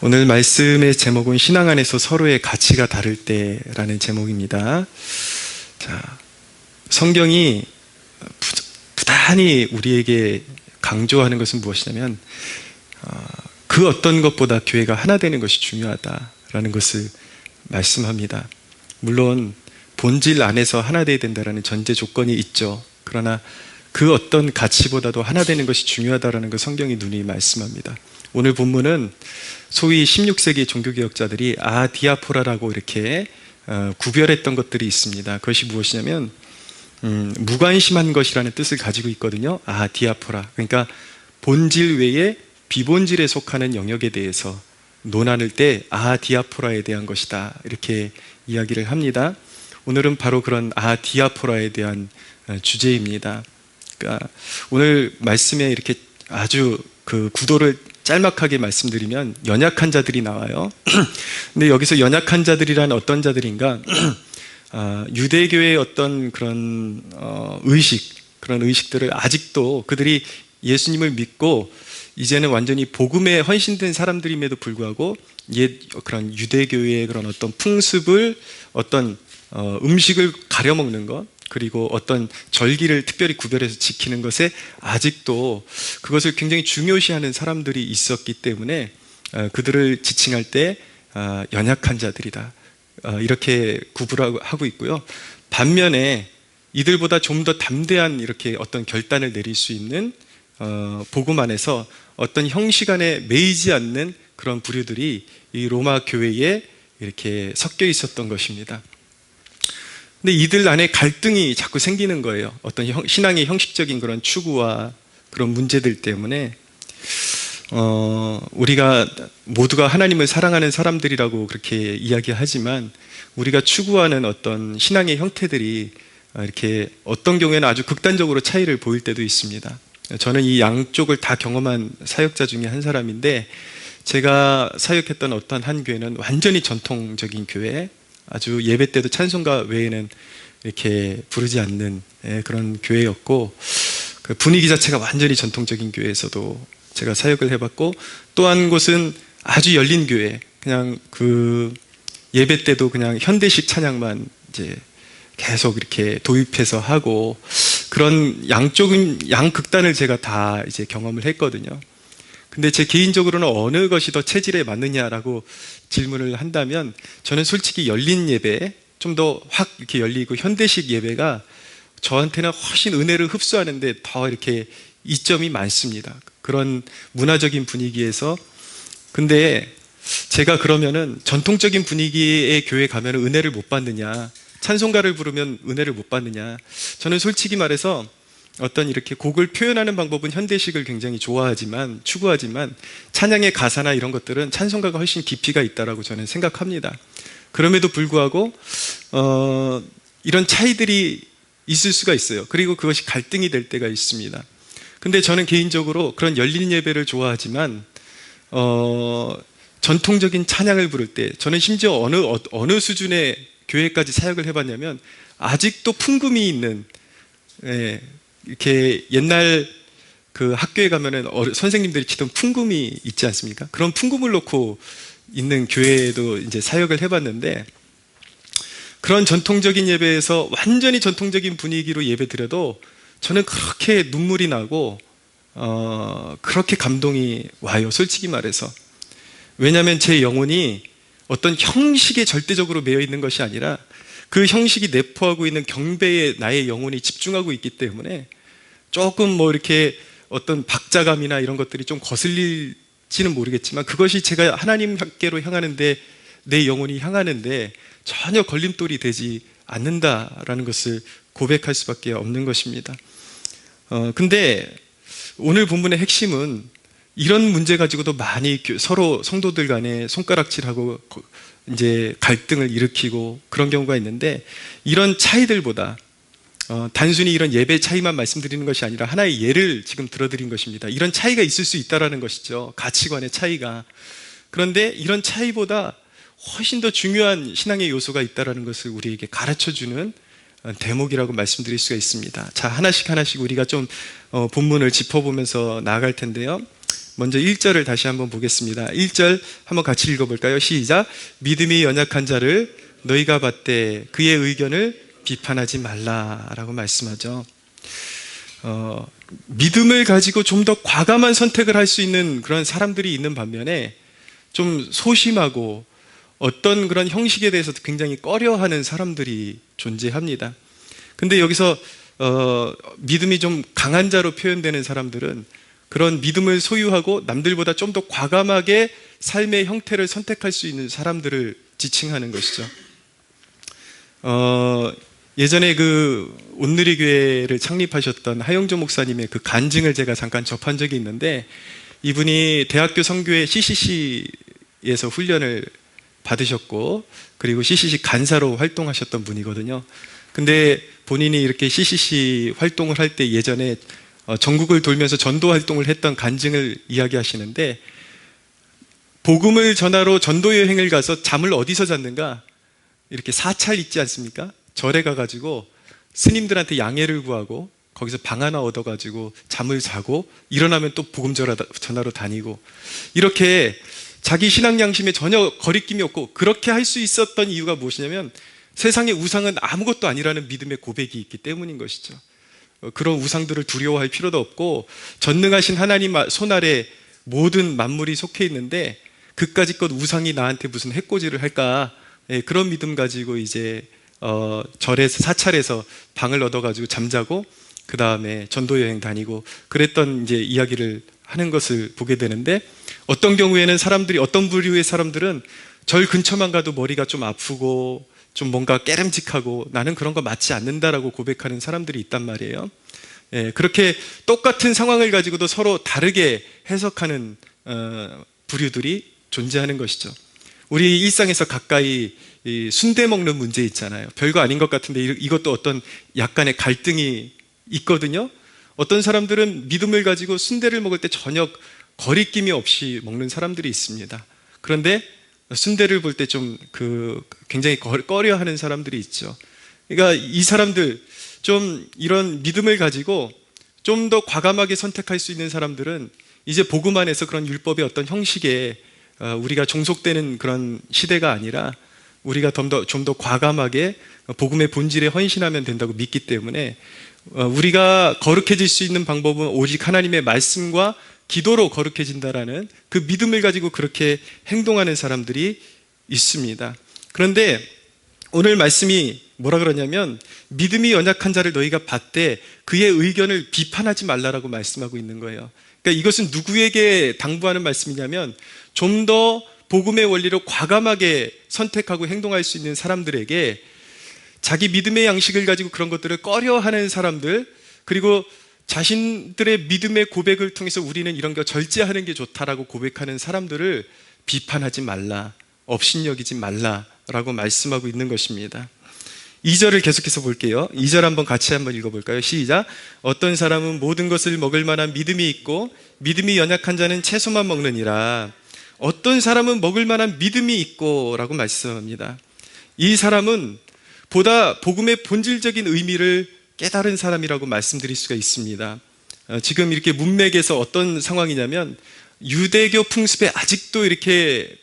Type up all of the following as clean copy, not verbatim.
오늘 말씀의 제목은 신앙 안에서 서로의 가치가 다를 때라는 제목입니다. 자, 성경이 부단히 우리에게 강조하는 것은 무엇이냐면 그 어떤 것보다 교회가 하나 되는 것이 중요하다라는 것을 말씀합니다. 물론 본질 안에서 하나 되어야 된다는 전제 조건이 있죠. 그러나 그 어떤 가치보다도 하나 되는 것이 중요하다는 것 성경이 누누이 말씀합니다. 오늘 본문은 소위 16세기 종교개혁자들이 아디아포라라고 이렇게 구별했던 것들이 있습니다. 그것이 무엇이냐면 무관심한 것이라는 뜻을 가지고 있거든요. 아디아포라, 그러니까 본질 외에 비본질에 속하는 영역에 대해서 논하는 때 아디아포라에 대한 것이다, 이렇게 이야기를 합니다. 오늘은 바로 그런 아디아포라에 대한 주제입니다. 그러니까 오늘 말씀에 이렇게 아주 그 구도를 짤막하게 말씀드리면 연약한 자들이 나와요. 근데 여기서 연약한 자들이란 어떤 자들인가? 유대교의 어떤 그런 그런 의식들을 아직도 그들이 예수님을 믿고 이제는 완전히 복음에 헌신된 사람들임에도 불구하고 그런 유대교의 그런 어떤 풍습을, 어떤 음식을 가려먹는 것, 그리고 어떤 절기를 특별히 구별해서 지키는 것에 아직도 그것을 굉장히 중요시하는 사람들이 있었기 때문에 그들을 지칭할 때 연약한 자들이다, 이렇게 구분하고 있고요. 반면에 이들보다 좀 더 담대한 이렇게 어떤 결단을 내릴 수 있는 복음 안에서 어떤 형식 안에 매이지 않는 그런 부류들이 이 로마 교회에 이렇게 섞여 있었던 것입니다. 근데 이들 안에 갈등이 자꾸 생기는 거예요. 어떤 신앙의 형식적인 그런 추구와 그런 문제들 때문에 우리가 모두가 하나님을 사랑하는 사람들이라고 그렇게 이야기하지만 우리가 추구하는 어떤 신앙의 형태들이 이렇게 어떤 경우에는 아주 극단적으로 차이를 보일 때도 있습니다. 저는 이 양쪽을 다 경험한 사역자 중에 한 사람인데, 제가 사역했던 어떤 한 교회는 완전히 전통적인 교회, 아주 예배 때도 찬송가 외에는 이렇게 부르지 않는 그런 교회였고, 그 분위기 자체가 완전히 전통적인 교회에서도 제가 사역을 해봤고, 또 한 곳은 아주 열린 교회, 그냥 그 예배 때도 그냥 현대식 찬양만 이제 계속 이렇게 도입해서 하고, 그런 양극단을 제가 다 이제 경험을 했거든요. 근데 제 개인적으로는 어느 것이 더 체질에 맞느냐라고 질문을 한다면, 저는 솔직히 열린 예배, 좀 더 확 이렇게 열리고 현대식 예배가 저한테는 훨씬 은혜를 흡수하는데 더 이렇게 이점이 많습니다. 그런 문화적인 분위기에서. 근데 제가 그러면은 전통적인 분위기의 교회 가면 은혜를 못 받느냐, 찬송가를 부르면 은혜를 못 받느냐, 저는 솔직히 말해서 어떤 이렇게 곡을 표현하는 방법은 현대식을 굉장히 좋아하지만, 추구하지만 찬양의 가사나 이런 것들은 찬송가가 훨씬 깊이가 있다라고 저는 생각합니다. 그럼에도 불구하고 이런 차이들이 있을 수가 있어요. 그리고 그것이 갈등이 될 때가 있습니다. 근데 저는 개인적으로 그런 열린 예배를 좋아하지만 전통적인 찬양을 부를 때, 저는 심지어 어느 수준의 교회까지 사역을 해봤냐면, 아직도 풍금이 있는, 이렇게 옛날 그 학교에 가면은 선생님들이 치던 풍금이 있지 않습니까? 그런 풍금을 놓고 있는 교회에도 이제 사역을 해봤는데, 그런 전통적인 예배에서 완전히 전통적인 분위기로 예배 드려도 저는 그렇게 눈물이 나고 그렇게 감동이 와요, 솔직히 말해서. 왜냐하면 제 영혼이 어떤 형식에 절대적으로 매여 있는 것이 아니라 그 형식이 내포하고 있는 경배에 나의 영혼이 집중하고 있기 때문에 조금 뭐 이렇게 어떤 박자감이나 이런 것들이 좀 거슬릴지는 모르겠지만, 그것이 제가 하나님께로 향하는데, 내 영혼이 향하는데 전혀 걸림돌이 되지 않는다라는 것을 고백할 수밖에 없는 것입니다. 근데 오늘 본문의 핵심은 이런 문제 가지고도 많이 서로 성도들 간에 손가락질하고 이제 갈등을 일으키고 그런 경우가 있는데, 이런 차이들보다 단순히 이런 예배 차이만 말씀드리는 것이 아니라 하나의 예를 지금 들어드린 것입니다. 이런 차이가 있을 수 있다는 것이죠. 가치관의 차이가. 그런데 이런 차이보다 훨씬 더 중요한 신앙의 요소가 있다는 것을 우리에게 가르쳐주는 대목이라고 말씀드릴 수가 있습니다. 자, 하나씩 우리가 좀 본문을 짚어보면서 나아갈 텐데요. 먼저 1절을 다시 한번 보겠습니다. 1절 한번 같이 읽어볼까요? 시작. 믿음이 연약한 자를 너희가 받되 그의 의견을 비판하지 말라라고 말씀하죠. 믿음을 가지고 좀 더 과감한 선택을 할 수 있는 그런 사람들이 있는 반면에 좀 소심하고 어떤 그런 형식에 대해서도 굉장히 꺼려하는 사람들이 존재합니다. 근데 여기서 믿음이 좀 강한 자로 표현되는 사람들은 그런 믿음을 소유하고 남들보다 좀 더 과감하게 삶의 형태를 선택할 수 있는 사람들을 지칭하는 것이죠. 예전에 그 온누리교회를 창립하셨던 하영조 목사님의 그 간증을 제가 잠깐 접한 적이 있는데, 이분이 대학교 선교회 CCC에서 훈련을 받으셨고 그리고 CCC 간사로 활동하셨던 분이거든요. 근데 본인이 이렇게 CCC 활동을 할 때 예전에 전국을 돌면서 전도 활동을 했던 간증을 이야기하시는데, 복음을 전하러 전도 여행을 가서 잠을 어디서 잤는가? 이렇게 사찰 있지 않습니까? 절에 가가지고 스님들한테 양해를 구하고 거기서 방 하나 얻어가지고 잠을 자고 일어나면 또 복음 전하러 다니고, 이렇게 자기 신앙 양심에 전혀 거리낌이 없고 그렇게 할 수 있었던 이유가 무엇이냐면 세상의 우상은 아무것도 아니라는 믿음의 고백이 있기 때문인 것이죠. 그런 우상들을 두려워할 필요도 없고 전능하신 하나님 손 아래 모든 만물이 속해 있는데 그까짓 것 우상이 나한테 무슨 해코지를 할까? 그런 믿음 가지고 이제 절에서 사찰에서 방을 얻어가지고 잠자고 그 다음에 전도 여행 다니고 그랬던 이제 이야기를 하는 것을 보게 되는데, 어떤 경우에는 사람들이, 어떤 부류의 사람들은 절 근처만 가도 머리가 좀 아프고 좀 뭔가 깨름직하고 나는 그런 거 맞지 않는다라고 고백하는 사람들이 있단 말이에요. 그렇게 똑같은 상황을 가지고도 서로 다르게 해석하는 부류들이 존재하는 것이죠. 우리 일상에서 가까이 순대 먹는 문제 있잖아요. 별거 아닌 것 같은데 이것도 어떤 약간의 갈등이 있거든요. 어떤 사람들은 믿음을 가지고 순대를 먹을 때 전혀 거리낌이 없이 먹는 사람들이 있습니다. 그런데 순대를 볼 때 좀 굉장히 꺼려하는 사람들이 있죠. 그러니까 이 사람들, 좀 이런 믿음을 가지고 좀 더 과감하게 선택할 수 있는 사람들은 이제 복음 안에서 그런 율법의 어떤 형식에 우리가 종속되는 그런 시대가 아니라 우리가 좀 더 과감하게 복음의 본질에 헌신하면 된다고 믿기 때문에 우리가 거룩해질 수 있는 방법은 오직 하나님의 말씀과 기도로 거룩해진다라는 그 믿음을 가지고 그렇게 행동하는 사람들이 있습니다. 그런데 오늘 말씀이 뭐라 그러냐면 믿음이 연약한 자를 너희가 받되 그의 의견을 비판하지 말라라고 말씀하고 있는 거예요. 그러니까 이것은 누구에게 당부하는 말씀이냐면 좀 더 복음의 원리로 과감하게 선택하고 행동할 수 있는 사람들에게, 자기 믿음의 양식을 가지고 그런 것들을 꺼려하는 사람들, 그리고 자신들의 믿음의 고백을 통해서 우리는 이런 거 절제하는 게 좋다라고 고백하는 사람들을 비판하지 말라, 업신여기지 말라라고 말씀하고 있는 것입니다. 2절을 계속해서 볼게요. 2절 한번 같이 한번 읽어볼까요? 시작. 어떤 사람은 모든 것을 먹을 만한 믿음이 있고 믿음이 연약한 자는 채소만 먹느니라. 어떤 사람은 먹을 만한 믿음이 있고 라고 말씀합니다. 이 사람은 보다 복음의 본질적인 의미를 깨달은 사람이라고 말씀드릴 수가 있습니다. 지금 이렇게 문맥에서 어떤 상황이냐면 유대교 풍습에 아직도 이렇게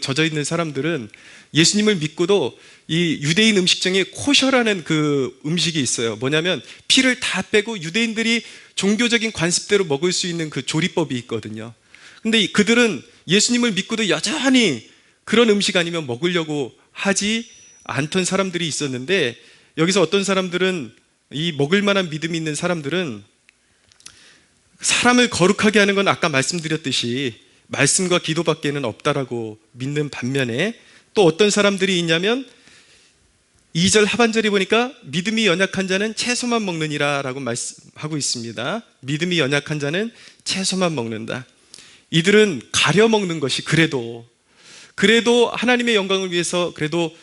젖어 있는 사람들은 예수님을 믿고도 이 유대인 음식 중에 코셔라는 그 음식이 있어요. 뭐냐면 피를 다 빼고 유대인들이 종교적인 관습대로 먹을 수 있는 그 조리법이 있거든요. 근데 그들은 예수님을 믿고도 여전히 그런 음식 아니면 먹으려고 하지 않던 사람들이 있었는데, 여기서 어떤 사람들은, 이 먹을 만한 믿음이 있는 사람들은 사람을 거룩하게 하는 건 아까 말씀드렸듯이 말씀과 기도밖에는 없다라고 믿는 반면에, 또 어떤 사람들이 있냐면 2절 하반절에 보니까 믿음이 연약한 자는 채소만 먹느니라 라고 말씀하고 있습니다. 믿음이 연약한 자는 채소만 먹는다. 이들은 가려 먹는 것이 그래도 하나님의 영광을 위해서 그래도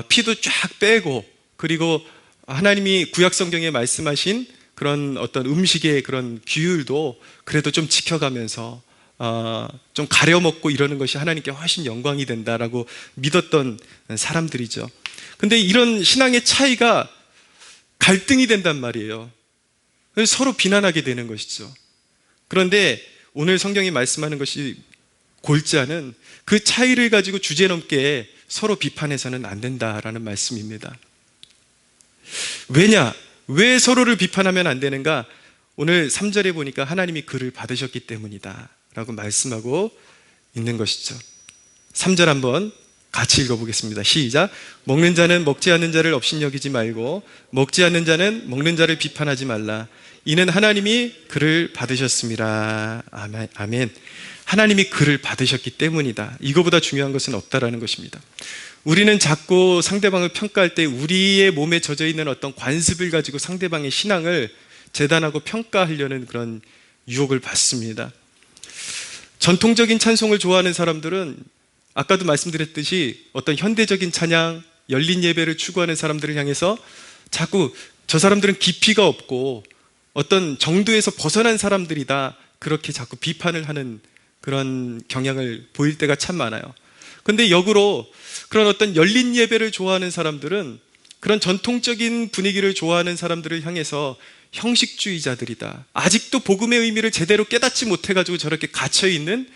피도 쫙 빼고, 그리고 하나님이 구약 성경에 말씀하신 그런 어떤 음식의 그런 규율도 그래도 좀 지켜가면서 좀 가려 먹고 이러는 것이 하나님께 훨씬 영광이 된다라고 믿었던 사람들이죠. 근데 이런 신앙의 차이가 갈등이 된단 말이에요. 그래서 서로 비난하게 되는 것이죠. 그런데 오늘 성경이 말씀하는 것이 골자는 그 차이를 가지고 주제넘게 서로 비판해서는 안 된다라는 말씀입니다. 왜냐? 왜 서로를 비판하면 안 되는가? 오늘 3절에 보니까 하나님이 그를 받으셨기 때문이다 라고 말씀하고 있는 것이죠. 3절 한번 같이 읽어보겠습니다. 시작. 먹는 자는 먹지 않는 자를 업신여기지 말고 먹지 않는 자는 먹는 자를 비판하지 말라. 이는 하나님이 그를 받으셨습니다. 아멘. 하나님이 그를 받으셨기 때문이다. 이거보다 중요한 것은 없다라는 것입니다. 우리는 자꾸 상대방을 평가할 때 우리의 몸에 젖어 있는 어떤 관습을 가지고 상대방의 신앙을 재단하고 평가하려는 그런 유혹을 받습니다. 전통적인 찬송을 좋아하는 사람들은 아까도 말씀드렸듯이 어떤 현대적인 찬양, 열린 예배를 추구하는 사람들을 향해서 자꾸 저 사람들은 깊이가 없고 어떤 정도에서 벗어난 사람들이다, 그렇게 자꾸 비판을 하는 그런 경향을 보일 때가 참 많아요. 근데 역으로 그런 어떤 열린 예배를 좋아하는 사람들은 그런 전통적인 분위기를 좋아하는 사람들을 향해서 형식주의자들이다, 아직도 복음의 의미를 제대로 깨닫지 못해가지고 저렇게 갇혀있는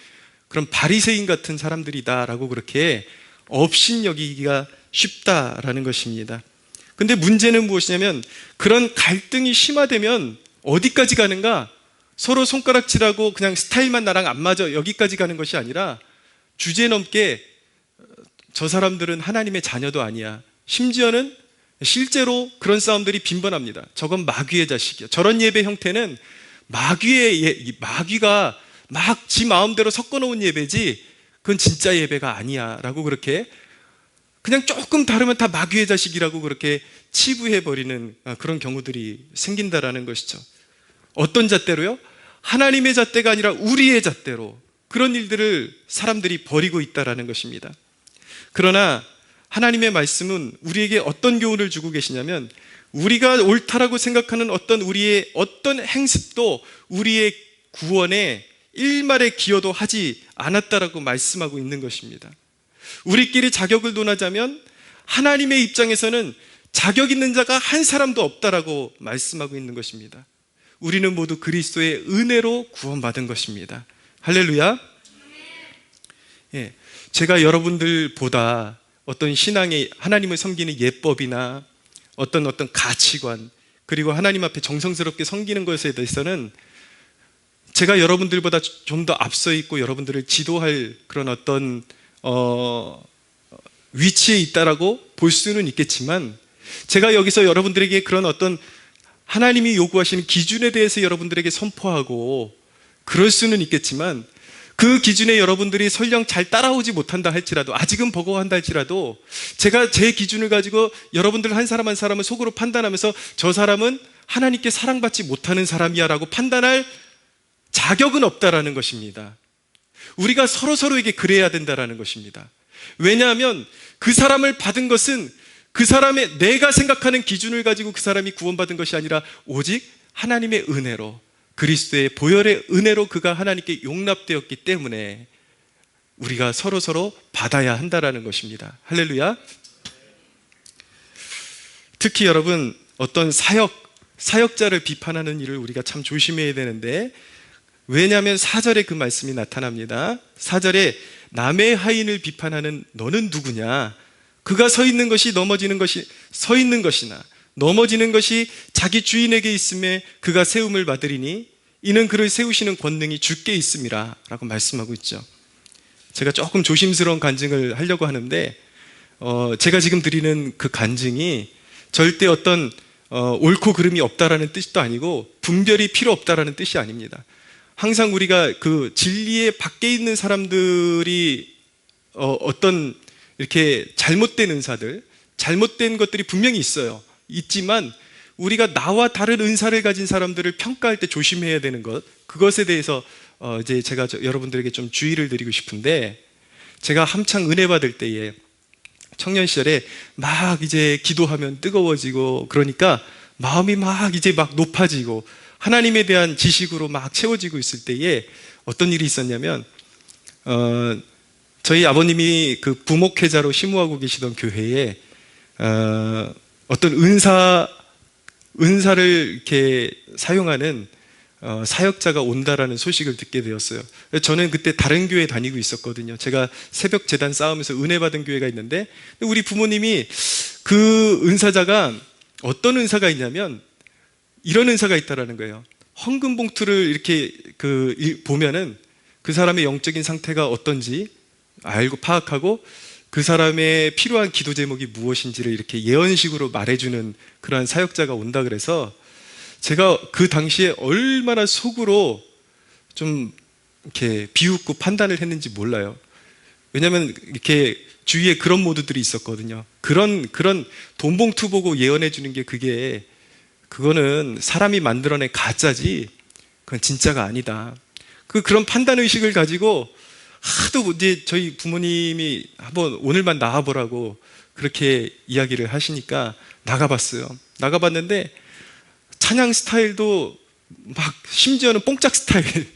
그런 바리새인 같은 사람들이다 라고 그렇게 업신여기기가 쉽다라는 것입니다. 근데 문제는 무엇이냐면 그런 갈등이 심화되면 어디까지 가는가? 서로 손가락질하고 그냥 스타일만 나랑 안 맞아 여기까지 가는 것이 아니라 주제넘게 저 사람들은 하나님의 자녀도 아니야, 심지어는 실제로 그런 싸움들이 빈번합니다. 저건 마귀의 자식이야. 저런 예배 형태는 마귀가 막 지 마음대로 섞어놓은 예배지 그건 진짜 예배가 아니야 라고 그렇게 그냥 조금 다르면 다 마귀의 자식이라고 그렇게 치부해버리는 그런 경우들이 생긴다라는 것이죠. 어떤 잣대로요? 하나님의 잣대가 아니라 우리의 잣대로 그런 일들을 사람들이 벌이고 있다라는 것입니다. 그러나 하나님의 말씀은 우리에게 어떤 교훈을 주고 계시냐면 우리가 옳다라고 생각하는 우리의 어떤 행습도 우리의 구원에 일말의 기여도 하지 않았다라고 말씀하고 있는 것입니다. 우리끼리 자격을 논하자면 하나님의 입장에서는 자격 있는 자가 한 사람도 없다라고 말씀하고 있는 것입니다. 우리는 모두 그리스도의 은혜로 구원받은 것입니다. 할렐루야. 예, 제가 여러분들보다 어떤 신앙의 하나님을 섬기는 예법이나 어떤 가치관, 그리고 하나님 앞에 정성스럽게 섬기는 것에 대해서는 제가 여러분들보다 좀 더 앞서 있고 여러분들을 지도할 그런 어떤 위치에 있다라고 볼 수는 있겠지만, 제가 여기서 여러분들에게 그런 어떤 하나님이 요구하시는 기준에 대해서 여러분들에게 선포하고 그럴 수는 있겠지만, 그 기준에 여러분들이 설령 잘 따라오지 못한다 할지라도, 아직은 버거워한다 할지라도 제가 제 기준을 가지고 여러분들 한 사람 한 사람을 속으로 판단하면서 저 사람은 하나님께 사랑받지 못하는 사람이야 라고 판단할 자격은 없다라는 것입니다. 우리가 서로에게 그래야 된다라는 것입니다. 왜냐하면 그 사람을 받은 것은 그 사람의 내가 생각하는 기준을 가지고 그 사람이 구원받은 것이 아니라 오직 하나님의 은혜로, 그리스도의 보혈의 은혜로 그가 하나님께 용납되었기 때문에 우리가 서로 받아야 한다라는 것입니다. 할렐루야. 특히 여러분, 어떤 사역자를 비판하는 일을 우리가 참 조심해야 되는데, 왜냐하면 4절에 그 말씀이 나타납니다. 4절에 남의 하인을 비판하는 너는 누구냐? 그가 서 있는 것이 서 있는 것이나 넘어지는 것이 자기 주인에게 있음에 그가 세움을 받으리니 이는 그를 세우시는 권능이 주께 있음이라 라고 말씀하고 있죠. 제가 조금 조심스러운 간증을 하려고 하는데, 제가 지금 드리는 그 간증이 절대 어떤 옳고 그름이 없다라는 뜻도 아니고 분별이 필요 없다라는 뜻이 아닙니다. 항상 우리가 그 진리의 밖에 있는 사람들이 어떤 이렇게 잘못된 은사들, 잘못된 것들이 분명히 있지만 우리가 나와 다른 은사를 가진 사람들을 평가할 때 조심해야 되는 것, 그것에 대해서 이제 제가 여러분들에게 좀 주의를 드리고 싶은데, 제가 한창 은혜 받을 때에 청년 시절에 막 이제 기도하면 뜨거워지고 그러니까 마음이 막 이제 막 높아지고 하나님에 대한 지식으로 막 채워지고 있을 때에 어떤 일이 있었냐면, 저희 아버님이 그 부목회자로 심우하고 계시던 교회에 어떤 은사를 이렇게 사용하는 사역자가 온다라는 소식을 듣게 되었어요. 저는 그때 다른 교회 다니고 있었거든요. 제가 새벽 제단 싸우면서 은혜 받은 교회가 있는데, 우리 부모님이 그 은사자가 어떤 은사가 있냐면 이런 은사가 있다라는 거예요. 헌금 봉투를 이렇게 보면은 그 사람의 영적인 상태가 어떤지 알고 파악하고 그 사람의 필요한 기도 제목이 무엇인지를 이렇게 예언식으로 말해주는 그러한 사역자가 온다 그래서, 제가 그 당시에 얼마나 속으로 좀 이렇게 비웃고 판단을 했는지 몰라요. 왜냐하면 이렇게 주위에 그런 모드들이 있었거든요. 그런 돈 봉투 보고 예언해 주는 게 그거는 사람이 만들어낸 가짜지 그건 진짜가 아니다. 그런 판단 의식을 가지고 하도 이제 저희 부모님이 한번 오늘만 나와보라고 그렇게 이야기를 하시니까 나가봤어요. 나가봤는데 찬양 스타일도 막 심지어는 뽕짝 스타일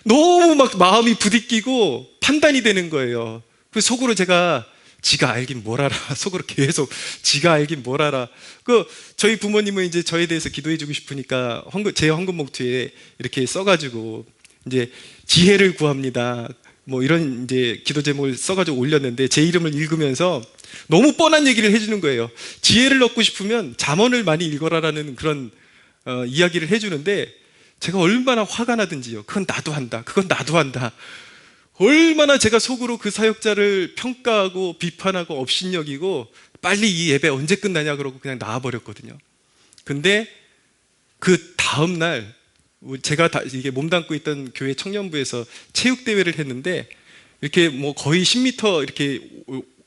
너무 막 마음이 부딪히고 판단이 되는 거예요. 그 속으로 제가 지가 알긴 뭘 알아. 속으로 계속 지가 알긴 뭘 알아. 저희 부모님은 이제 저에 대해서 기도해주고 싶으니까 제 헌금 봉투에 이렇게 써가지고 이제 지혜를 구합니다. 뭐 이런 이제 기도 제목을 써가지고 올렸는데 제 이름을 읽으면서 너무 뻔한 얘기를 해주는 거예요. 지혜를 얻고 싶으면 잠언을 많이 읽어라라는 그런 이야기를 해주는데 제가 얼마나 화가 나든지요. 그건 나도 한다. 그건 나도 한다. 얼마나 제가 속으로 그 사역자를 평가하고 비판하고 업신여기고 빨리 이 예배 언제 끝나냐 그러고 그냥 나와버렸거든요. 근데 그 다음날 제가 이게 몸담고 있던 교회 청년부에서 체육대회를 했는데 이렇게 뭐 거의 10m 이렇게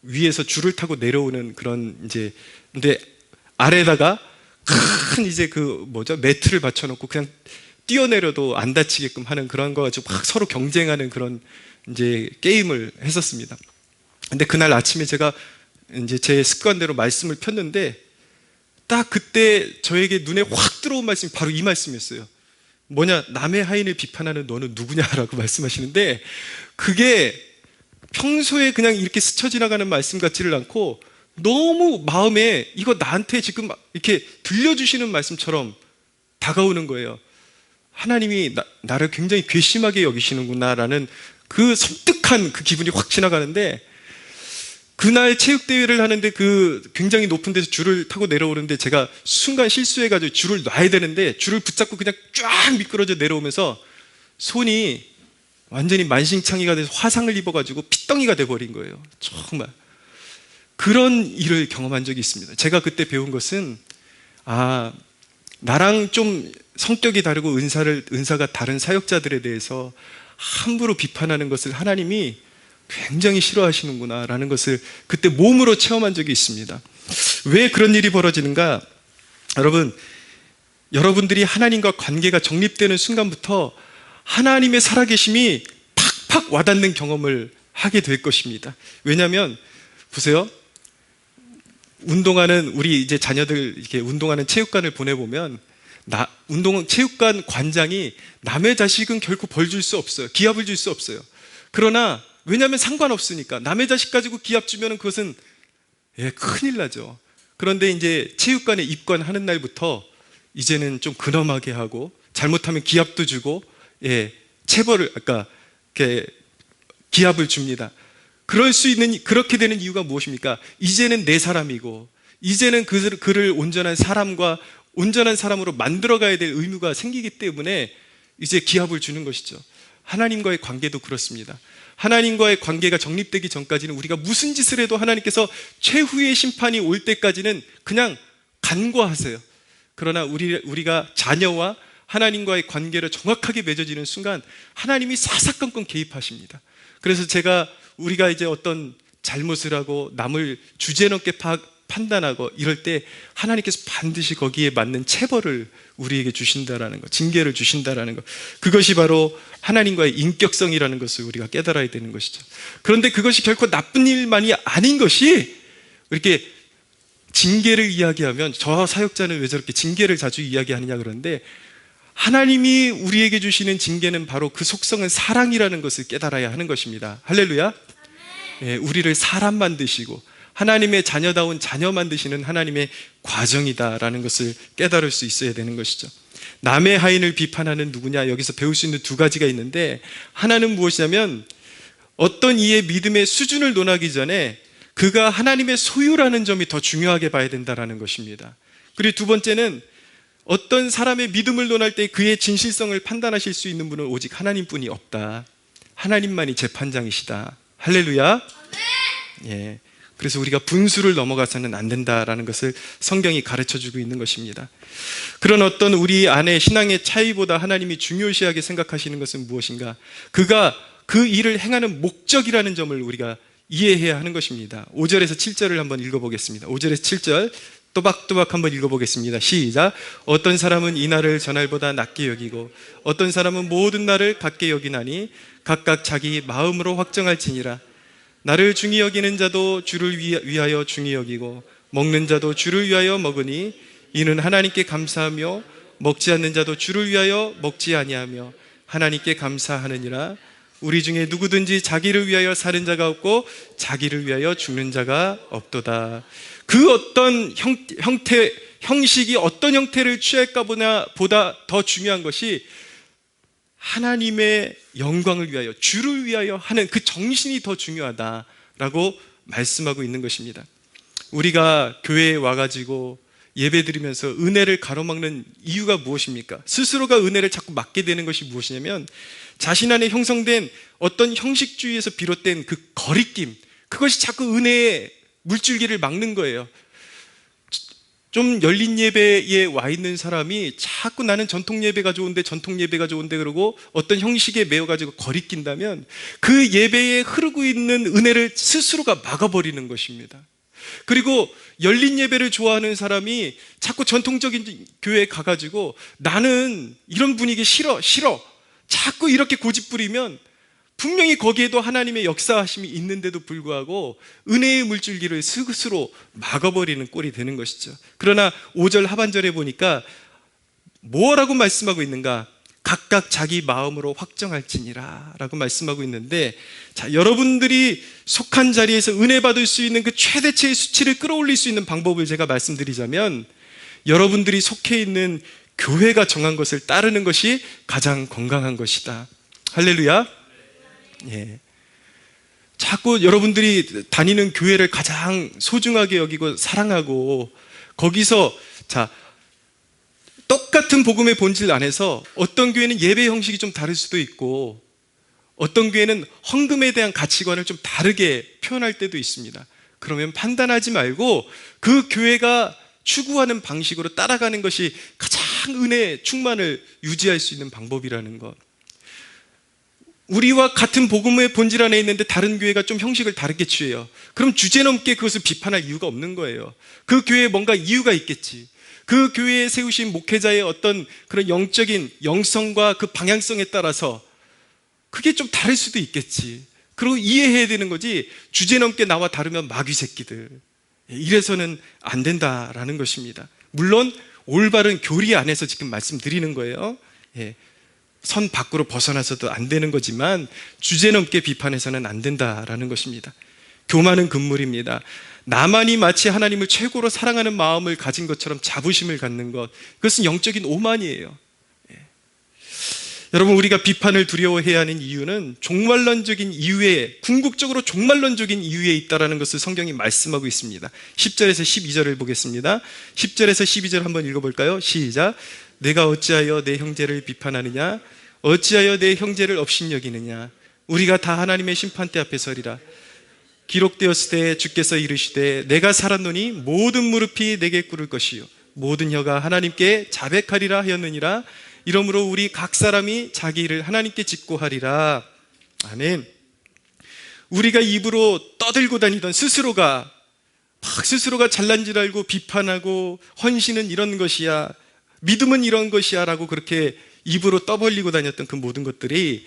위에서 줄을 타고 내려오는 그런 이제, 근데 아래다가 큰 이제 매트를 받쳐놓고 그냥 뛰어내려도 안 다치게끔 하는 그런 거 가지고 막 서로 경쟁하는 그런 이제 게임을 했었습니다. 근데 그날 아침에 제가 이제 제 습관대로 말씀을 폈는데 딱 그때 저에게 눈에 확 들어온 말씀이 바로 이 말씀이었어요. 뭐냐, 남의 하인을 비판하는 너는 누구냐라고 말씀하시는데, 그게 평소에 그냥 이렇게 스쳐 지나가는 말씀 같지를 않고 너무 마음에 이거 나한테 지금 이렇게 들려주시는 말씀처럼 다가오는 거예요. 하나님이 나를 굉장히 괘씸하게 여기시는구나라는 그 섬뜩한 그 기분이 확 지나가는데, 그날 체육대회를 하는데 굉장히 높은 데서 줄을 타고 내려오는데 제가 순간 실수해가지고 줄을 놔야 되는데 줄을 붙잡고 그냥 쫙 미끄러져 내려오면서 손이 완전히 만신창이가 돼서 화상을 입어가지고 핏덩이가 돼버린 거예요. 정말 그런 일을 경험한 적이 있습니다. 제가 그때 배운 것은 나랑 좀 성격이 다르고 은사가 다른 사역자들에 대해서 함부로 비판하는 것을 하나님이 굉장히 싫어하시는구나 라는 것을 그때 몸으로 체험한 적이 있습니다. 왜 그런 일이 벌어지는가? 여러분들이 하나님과 관계가 정립되는 순간부터 하나님의 살아계심이 팍팍 와닿는 경험을 하게 될 것입니다. 왜냐하면 보세요, 운동하는 우리 이제 자녀들 이렇게 운동하는 체육관을 보내보면 체육관 관장이 남의 자식은 결코 벌 줄 수 없어요. 기합을 줄 수 없어요. 그러나 왜냐하면 상관없으니까 남의 자식 가지고 기합 주면 그것은 큰일 나죠. 그런데 이제 체육관에 입관하는 날부터 이제는 좀 근엄하게 하고 잘못하면 기합도 주고 체벌을 기합을 줍니다. 그렇게 되는 이유가 무엇입니까? 이제는 내 사람이고 이제는 그를 온전한 사람으로 만들어가야 될 의무가 생기기 때문에 이제 기합을 주는 것이죠. 하나님과의 관계도 그렇습니다. 하나님과의 관계가 정립되기 전까지는 우리가 무슨 짓을 해도 하나님께서 최후의 심판이 올 때까지는 그냥 간과하세요. 그러나 우리가 자녀와 하나님과의 관계를 정확하게 맺어지는 순간 하나님이 사사건건 개입하십니다. 그래서 우리가 이제 어떤 잘못을 하고 남을 주제넘게 판단하고 이럴 때 하나님께서 반드시 거기에 맞는 체벌을 우리에게 주신다라는 것, 징계를 주신다라는 것, 그것이 바로 하나님과의 인격성이라는 것을 우리가 깨달아야 되는 것이죠. 그런데 그것이 결코 나쁜 일만이 아닌 것이, 이렇게 징계를 이야기하면 저 사역자는 왜 저렇게 징계를 자주 이야기하느냐 그러는데, 하나님이 우리에게 주시는 징계는 바로 그 속성은 사랑이라는 것을 깨달아야 하는 것입니다. 할렐루야. 우리를 사람 만드시고 하나님의 자녀다운 자녀 만드시는 하나님의 과정이다라는 것을 깨달을 수 있어야 되는 것이죠. 남의 하인을 비판하는 누구냐, 여기서 배울 수 있는 두 가지가 있는데, 하나는 무엇이냐면 어떤 이의 믿음의 수준을 논하기 전에 그가 하나님의 소유라는 점이 더 중요하게 봐야 된다는 것입니다. 그리고 두 번째는 어떤 사람의 믿음을 논할 때 그의 진실성을 판단하실 수 있는 분은 오직 하나님뿐이 없다. 하나님만이 재판장이시다. 할렐루야. 예. 그래서 우리가 분수를 넘어가서는 안 된다라는 것을 성경이 가르쳐주고 있는 것입니다. 그런 어떤 우리 안에 신앙의 차이보다 하나님이 중요시하게 생각하시는 것은 무엇인가? 그가 그 일을 행하는 목적이라는 점을 우리가 이해해야 하는 것입니다. 5절에서 7절을 한번 읽어보겠습니다. 5절에서 7절 또박또박 한번 읽어보겠습니다. 시작. 어떤 사람은 이 날을 저날보다 낮게 여기고 어떤 사람은 모든 날을 같게 여기나니 각각 자기 마음으로 확정할지니라. 나를 중히 여기는 자도 주를 위하여 중히 여기고 먹는 자도 주를 위하여 먹으니 이는 하나님께 감사하며 먹지 않는 자도 주를 위하여 먹지 아니하며 하나님께 감사하느니라. 우리 중에 누구든지 자기를 위하여 사는 자가 없고 자기를 위하여 죽는 자가 없도다. 그 어떤 형식이 어떤 형태를 취할까 보다 더 중요한 것이 하나님의 영광을 위하여, 주를 위하여 하는 그 정신이 더 중요하다라고 말씀하고 있는 것입니다. 우리가 교회에 와가지고 예배 드리면서 은혜를 가로막는 이유가 무엇입니까? 스스로가 은혜를 자꾸 막게 되는 것이 무엇이냐면 자신 안에 형성된 어떤 형식주의에서 비롯된 그 거리낌, 그것이 자꾸 은혜의 물줄기를 막는 거예요. 좀 열린 예배에 와 있는 사람이 자꾸 나는 전통 예배가 좋은데 그러고 어떤 형식에 매여가지고 거리낀다면 그 예배에 흐르고 있는 은혜를 스스로가 막아버리는 것입니다. 그리고 열린 예배를 좋아하는 사람이 자꾸 전통적인 교회에 가가지고 나는 이런 분위기 싫어 자꾸 이렇게 고집부리면 분명히 거기에도 하나님의 역사하심이 있는데도 불구하고 은혜의 물줄기를 스스로 막아버리는 꼴이 되는 것이죠. 그러나 5절 하반절에 보니까 뭐라고 말씀하고 있는가? 각각 자기 마음으로 확정할지니라 라고 말씀하고 있는데, 자, 여러분들이 속한 자리에서 은혜 받을 수 있는 그 최대치의 수치를 끌어올릴 수 있는 방법을 제가 말씀드리자면, 여러분들이 속해 있는 교회가 정한 것을 따르는 것이 가장 건강한 것이다. 할렐루야. 예. 자꾸 여러분들이 다니는 교회를 가장 소중하게 여기고 사랑하고 거기서 똑같은 복음의 본질 안에서 어떤 교회는 예배 형식이 좀 다를 수도 있고 어떤 교회는 헌금에 대한 가치관을 좀 다르게 표현할 때도 있습니다. 그러면 판단하지 말고 그 교회가 추구하는 방식으로 따라가는 것이 가장 은혜 충만을 유지할 수 있는 방법이라는 것. 우리와 같은 복음의 본질 안에 있는데 다른 교회가 좀 형식을 다르게 취해요. 그럼 주제넘게 그것을 비판할 이유가 없는 거예요. 그 교회에 뭔가 이유가 있겠지. 그 교회에 세우신 목회자의 어떤 그런 영적인 영성과 그 방향성에 따라서 그게 좀 다를 수도 있겠지. 그리고 이해해야 되는 거지, 주제넘게 나와 다르면 마귀 새끼들, 이래서는 안 된다라는 것입니다. 물론 올바른 교리 안에서 지금 말씀드리는 거예요. 선 밖으로 벗어나서도 안 되는 거지만 주제넘게 비판해서는 안 된다라는 것입니다. 교만은 금물입니다. 나만이 마치 하나님을 최고로 사랑하는 마음을 가진 것처럼 자부심을 갖는 것, 그것은 영적인 오만이에요. 여러분, 우리가 비판을 두려워해야 하는 이유는 종말론적인 이유에, 궁극적으로 종말론적인 이유에 있다는 것을 성경이 말씀하고 있습니다. 10절에서 12절을 보겠습니다. 10절에서 12절 한번 읽어볼까요? 시작. 내가 어찌하여 내 형제를 비판하느냐? 어찌하여 내 형제를 업신여기느냐? 우리가 다 하나님의 심판대 앞에 서리라. 기록되었을 때 주께서 이르시되 내가 살았노니 모든 무릎이 내게 꿇을 것이요 모든 혀가 하나님께 자백하리라 하였느니라. 이러므로 우리 각 사람이 자기 일을 하나님께 직고하리라. 아멘. 우리가 입으로 떠들고 다니던 스스로가 잘난 줄 알고 비판하고 헌신은 이런 것이야, 믿음은 이런 것이야 라고 그렇게 입으로 떠벌리고 다녔던 그 모든 것들이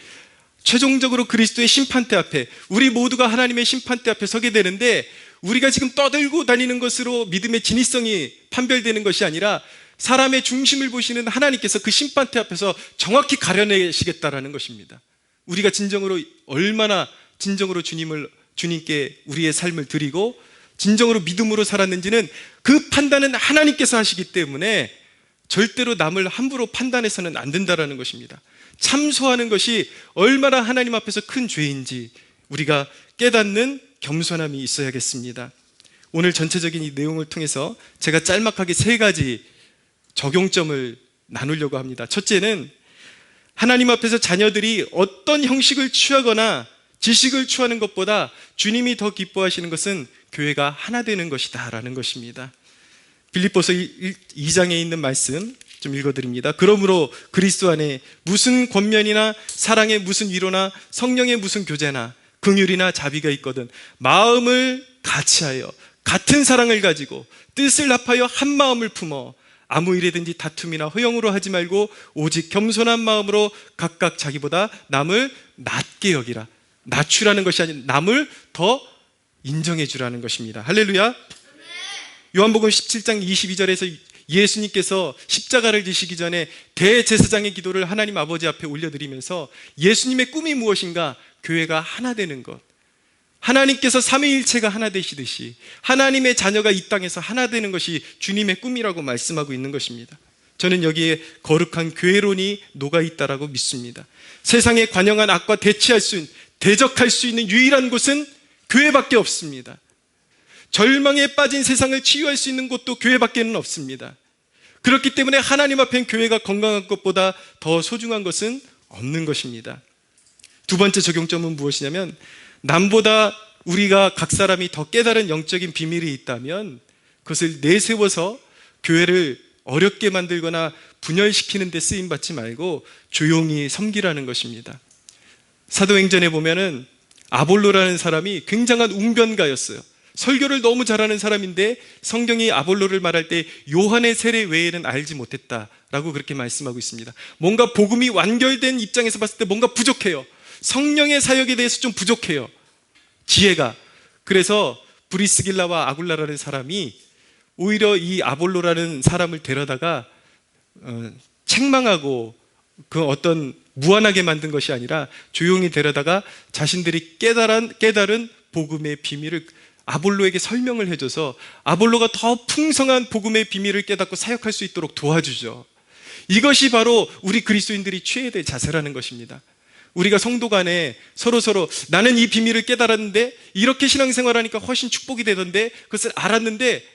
최종적으로 그리스도의 심판대 앞에, 우리 모두가 하나님의 심판대 앞에 서게 되는데, 우리가 지금 떠들고 다니는 것으로 믿음의 진위성이 판별되는 것이 아니라 사람의 중심을 보시는 하나님께서 그 심판대 앞에서 정확히 가려내시겠다라는 것입니다. 우리가 얼마나 진정으로 주님께 우리의 삶을 드리고 진정으로 믿음으로 살았는지는 그 판단은 하나님께서 하시기 때문에 절대로 남을 함부로 판단해서는 안 된다라는 것입니다. 참소하는 것이 얼마나 하나님 앞에서 큰 죄인지 우리가 깨닫는 겸손함이 있어야겠습니다. 오늘 전체적인 이 내용을 통해서 제가 짤막하게 3가지 적용점을 나누려고 합니다. 첫째는 하나님 앞에서 자녀들이 어떤 형식을 취하거나 지식을 취하는 것보다 주님이 더 기뻐하시는 것은 교회가 하나 되는 것이다 라는 것입니다. 빌립보서 2장에 있는 말씀 좀 읽어드립니다. 그러므로 그리스도 안에 무슨 권면이나 사랑의 무슨 위로나 성령의 무슨 교제나 긍휼이나 자비가 있거든 마음을 같이하여 같은 사랑을 가지고 뜻을 합하여 한 마음을 품어 아무 일에든지 다툼이나 허영으로 하지 말고 오직 겸손한 마음으로 각각 자기보다 남을 낮게 여기라. 낮추라는 것이 아닌 남을 더 인정해 주라는 것입니다. 할렐루야. 요한복음 17장 22절에서 예수님께서 십자가를 지시기 전에 대제사장의 기도를 하나님 아버지 앞에 올려드리면서 예수님의 꿈이 무엇인가? 교회가 하나 되는 것. 하나님께서 삼위일체가 하나 되시듯이 하나님의 자녀가 이 땅에서 하나 되는 것이 주님의 꿈이라고 말씀하고 있는 것입니다. 저는 여기에 거룩한 교회론이 녹아있다라고 믿습니다. 세상에 관영한 악과 대적할 수 있는 유일한 곳은 교회밖에 없습니다. 절망에 빠진 세상을 치유할 수 있는 곳도 교회밖에는 없습니다. 그렇기 때문에 하나님 앞엔 교회가 건강한 것보다 더 소중한 것은 없는 것입니다. 두 번째 적용점은 무엇이냐면 남보다 우리가 각 사람이 더 깨달은 영적인 비밀이 있다면 그것을 내세워서 교회를 어렵게 만들거나 분열시키는 데 쓰임받지 말고 조용히 섬기라는 것입니다. 사도행전에 보면은 아볼로라는 사람이 굉장한 웅변가였어요. 설교를 너무 잘하는 사람인데 성경이 아볼로를 말할 때 요한의 세례 외에는 알지 못했다라고 그렇게 말씀하고 있습니다. 뭔가 복음이 완결된 입장에서 봤을 때 뭔가 부족해요. 성령의 사역에 대해서 좀 부족해요. 지혜가. 그래서 브리스길라와 아굴라라는 사람이 오히려 이 아볼로라는 사람을 데려다가 책망하고 그 어떤 무한하게 만든 것이 아니라 조용히 데려다가 자신들이 깨달은 복음의 비밀을 아볼로에게 설명을 해줘서 아볼로가 더 풍성한 복음의 비밀을 깨닫고 사역할 수 있도록 도와주죠. 이것이 바로 우리 그리스도인들이 취해야 될 자세라는 것입니다. 우리가 성도 간에 서로 나는 이 비밀을 깨달았는데 이렇게 신앙생활하니까 훨씬 축복이 되던데 그것을 알았는데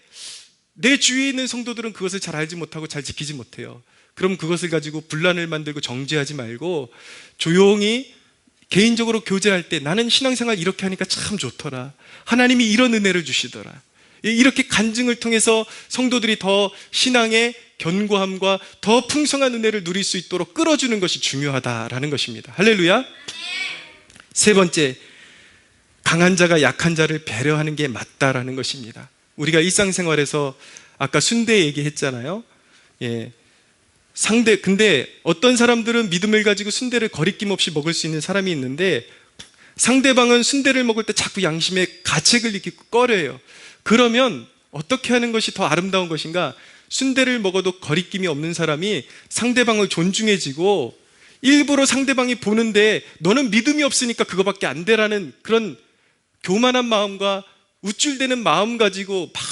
내 주위에 있는 성도들은 그것을 잘 알지 못하고 잘 지키지 못해요. 그럼 그것을 가지고 분란을 만들고 정죄하지 말고 조용히 개인적으로 교제할 때 나는 신앙생활 이렇게 하니까 참 좋더라. 하나님이 이런 은혜를 주시더라. 이렇게 간증을 통해서 성도들이 더 신앙의 견고함과 더 풍성한 은혜를 누릴 수 있도록 끌어주는 것이 중요하다라는 것입니다. 할렐루야. 세 번째, 강한 자가 약한 자를 배려하는 게 맞다라는 것입니다. 우리가 일상생활에서 아까 순대 얘기했잖아요. 근데 어떤 사람들은 믿음을 가지고 순대를 거리낌 없이 먹을 수 있는 사람이 있는데 상대방은 순대를 먹을 때 자꾸 양심에 가책을 느끼고 꺼려해요. 그러면 어떻게 하는 것이 더 아름다운 것인가? 순대를 먹어도 거리낌이 없는 사람이 상대방을 존중해지고 일부러 상대방이 보는데 너는 믿음이 없으니까 그거밖에 안 되라는 그런 교만한 마음과 우쭐대는 마음 가지고 막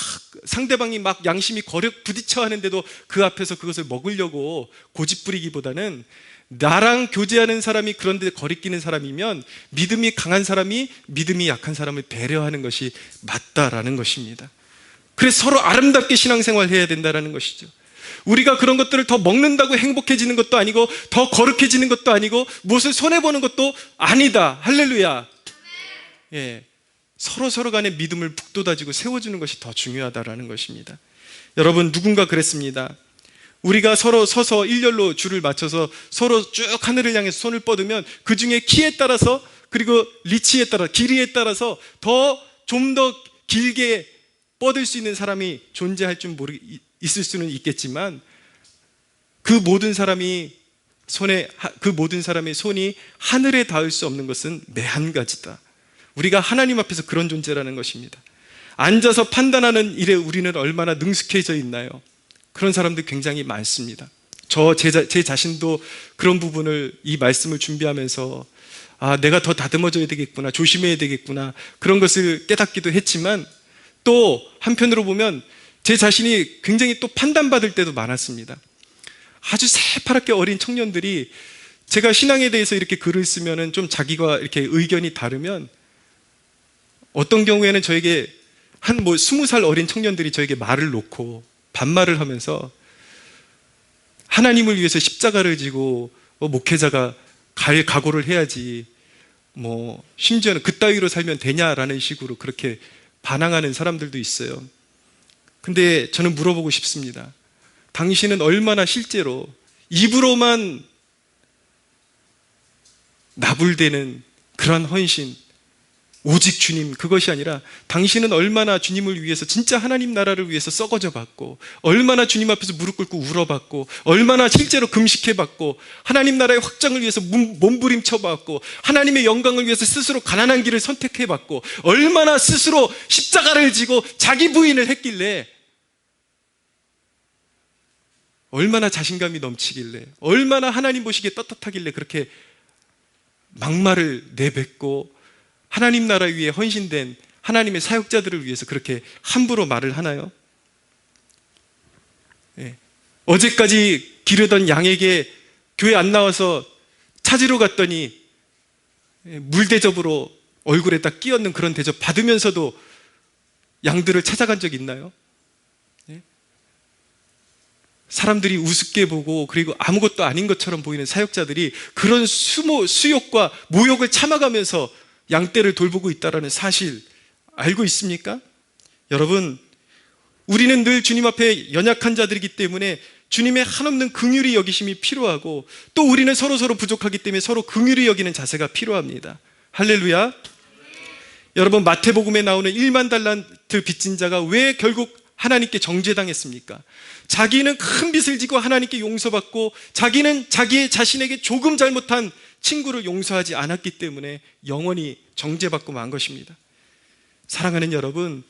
상대방이 막 양심이 부딪혀 하는데도 그 앞에서 그것을 먹으려고 고집부리기보다는 나랑 교제하는 사람이 그런데 거리끼는 사람이면 믿음이 강한 사람이 믿음이 약한 사람을 배려하는 것이 맞다라는 것입니다. 그래서 서로 아름답게 신앙생활 해야 된다는 것이죠. 우리가 그런 것들을 더 먹는다고 행복해지는 것도 아니고 더 거룩해지는 것도 아니고 무엇을 손해보는 것도 아니다. 할렐루야. 서로 간의 믿음을 북돋아주고 세워주는 것이 더 중요하다라는 것입니다. 여러분, 누군가 그랬습니다. 우리가 서로 서서 일렬로 줄을 맞춰서 서로 쭉 하늘을 향해서 손을 뻗으면 그 중에 키에 따라서 그리고 리치에 따라 길이에 따라서 좀 더 길게 뻗을 수 있는 사람이 존재할 줄 있을 수는 있겠지만 그 모든 사람의 손이 하늘에 닿을 수 없는 것은 매 한 가지다. 우리가 하나님 앞에서 그런 존재라는 것입니다. 앉아서 판단하는 일에 우리는 얼마나 능숙해져 있나요? 그런 사람들 굉장히 많습니다. 제 자신도 그런 부분을 이 말씀을 준비하면서 내가 더 다듬어져야 되겠구나, 조심해야 되겠구나, 그런 것을 깨닫기도 했지만 또 한편으로 보면 제 자신이 굉장히 또 판단받을 때도 많았습니다. 아주 새파랗게 어린 청년들이 제가 신앙에 대해서 이렇게 글을 쓰면은 좀 자기가 이렇게 의견이 다르면 어떤 경우에는 저에게 한 20살 어린 청년들이 저에게 말을 놓고 반말을 하면서 하나님을 위해서 십자가를 지고 목회자가 갈 각오를 해야지 심지어는 그따위로 살면 되냐라는 식으로 그렇게 반항하는 사람들도 있어요. 근데 저는 물어보고 싶습니다. 당신은 얼마나 실제로 입으로만 나불대는 그러한 헌신, 오직 주님, 그것이 아니라 당신은 얼마나 주님을 위해서 진짜 하나님 나라를 위해서 썩어져 봤고, 얼마나 주님 앞에서 무릎 꿇고 울어봤고, 얼마나 실제로 금식해봤고, 하나님 나라의 확장을 위해서 몸부림쳐봤고, 하나님의 영광을 위해서 스스로 가난한 길을 선택해봤고, 얼마나 스스로 십자가를 지고 자기 부인을 했길래, 얼마나 자신감이 넘치길래, 얼마나 하나님 보시기에 떳떳하길래 그렇게 막말을 내뱉고 하나님 나라 위에 헌신된 하나님의 사역자들을 위해서 그렇게 함부로 말을 하나요? 어제까지 기르던 양에게 교회 안 나와서 찾으러 갔더니 물대접으로 얼굴에 딱 끼얹는 그런 대접 받으면서도 양들을 찾아간 적 있나요? 사람들이 우습게 보고 그리고 아무것도 아닌 것처럼 보이는 사역자들이 그런 수욕과 모욕을 참아가면서 양떼를 돌보고 있다는 사실 알고 있습니까? 여러분, 우리는 늘 주님 앞에 연약한 자들이기 때문에 주님의 한없는 긍휼히 여기심이 필요하고, 또 우리는 서로 부족하기 때문에 서로 긍휼히 여기는 자세가 필요합니다. 할렐루야. 여러분, 마태복음에 나오는 1만 달란트 빚진 자가 왜 결국 하나님께 정죄당했습니까? 자기는 큰 빚을 지고 하나님께 용서받고, 자기는 자신에게 조금 잘못한 친구를 용서하지 않았기 때문에 영원히 정죄받고 만 것입니다. 사랑하는 여러분,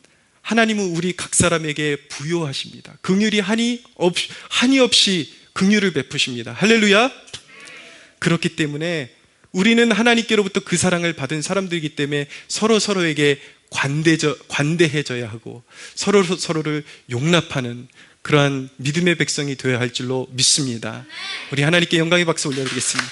하나님은 우리 각 사람에게 부요하십니다. 긍휼이 한이 없이 긍휼을 베푸십니다. 할렐루야. 그렇기 때문에 우리는 하나님께로부터 그 사랑을 받은 사람들이기 때문에 서로에게 관대해져야 하고 서로를 용납하는 그러한 믿음의 백성이 되어야 할 줄로 믿습니다. 우리 하나님께 영광의 박수 올려드리겠습니다.